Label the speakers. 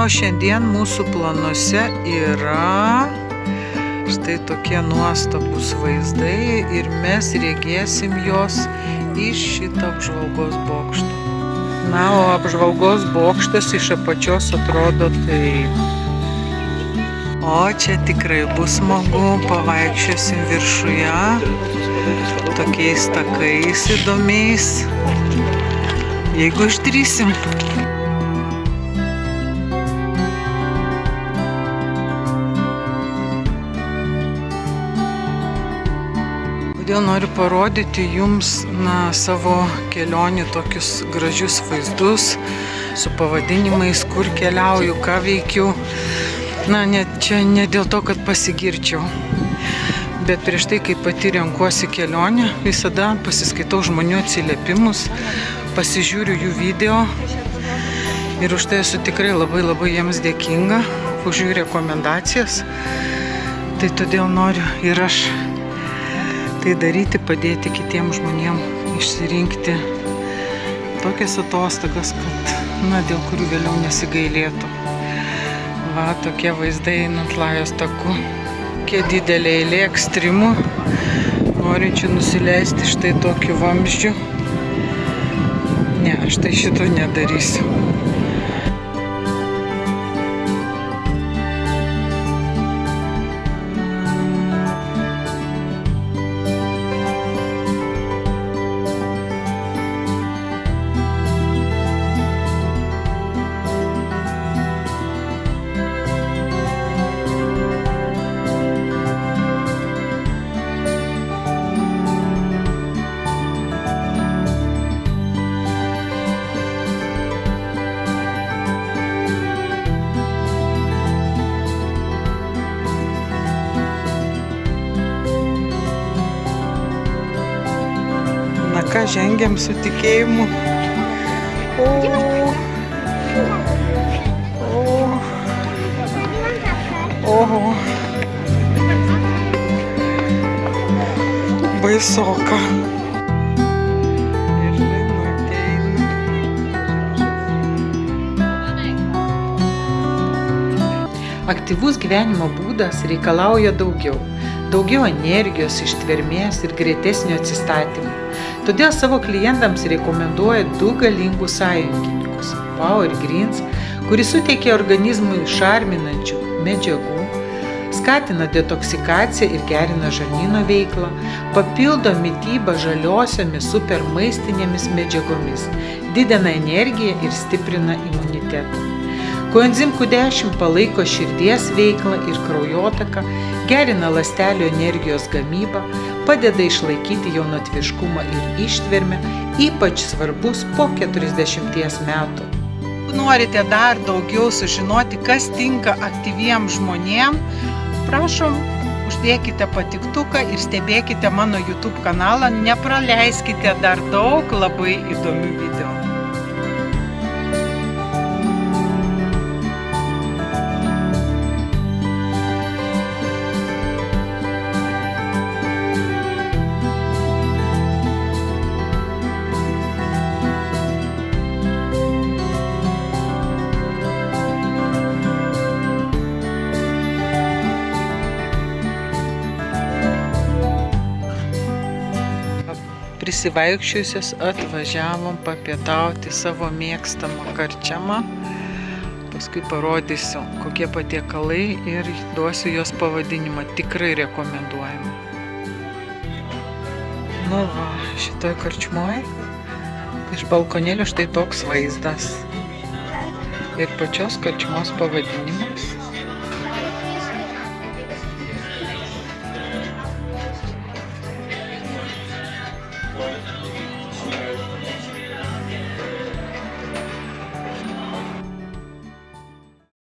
Speaker 1: Na, o šiandien mūsų planuose yra štai tokie nuostabus vaizdai ir mes regėsim jos iš šitą apžvalgos bokštą. Na, o apžvalgos bokštas iš apačios atrodo taip. O čia tikrai bus smagu, pavaikščiosim viršuje, tokiais takais įdomiais, jeigu išdrįsim. Kodėl noriu parodyti jums savo kelionių tokius gražius vaizdus su pavadinimais, kur keliauju, ką veikiu. Čia ne dėl to, kad pasigirčiau, bet prieš tai, kai pati renkuosi kelionę, visada pasiskaitau žmonių atsiliepimus, pasižiūriu jų video ir už tai esu tikrai labai jiems dėkinga už jų rekomendacijas. Tai todėl noriu ir aš tai daryti, padėti kitiems žmonėms išsirinkti tokias atostogas, kad, dėl kurių vėliau nesigailėtų. Va, tokie vaizdai einant Lajos taku. Kokie didelė eilė ekstremų, norinčių nusileisti štai tokiu vamzdžiu. Ne, aš tai šito nedarysiu. Ką žengiam su tikėjimu. Oho. Baisoka. Aktyvus gyvenimo būdas reikalauja daugiau energijos, ištvermės ir greitesnio atsistatymo. Todėl savo klientams rekomenduoja 2 galingus sąjungininkus – Power Greens, kuris suteikia organizmui šarminančių medžiagų, skatina detoksikaciją ir gerina žarnyno veiklą, papildo mitybą žaliosiomis supermaistinėmis medžiagomis, didina energiją ir stiprina imunitetą. Coenzim Q10 palaiko širdies veiklą ir kraujotaką, gerina ląstelių energijos gamybą, padeda išlaikyti jaunatviškumą ir ištvermę, ypač svarbus po 40 metų. Jeigu norite dar daugiau sužinoti, kas tinka aktyviems žmonėms, prašom, uždėkite patiktuką ir stebėkite mano YouTube kanalą, nepraleiskite dar daug labai įdomių video. Prisivaikščiusios atvažiavom papietauti savo mėgstamą karčiamą. Paskui parodysiu, kokie patiekalai ir duosiu jos pavadinimą. Tikrai rekomenduojama. Va, šitoj karčmoj iš balkonėlio štai toks vaizdas. Ir pačios karčmos pavadinimas.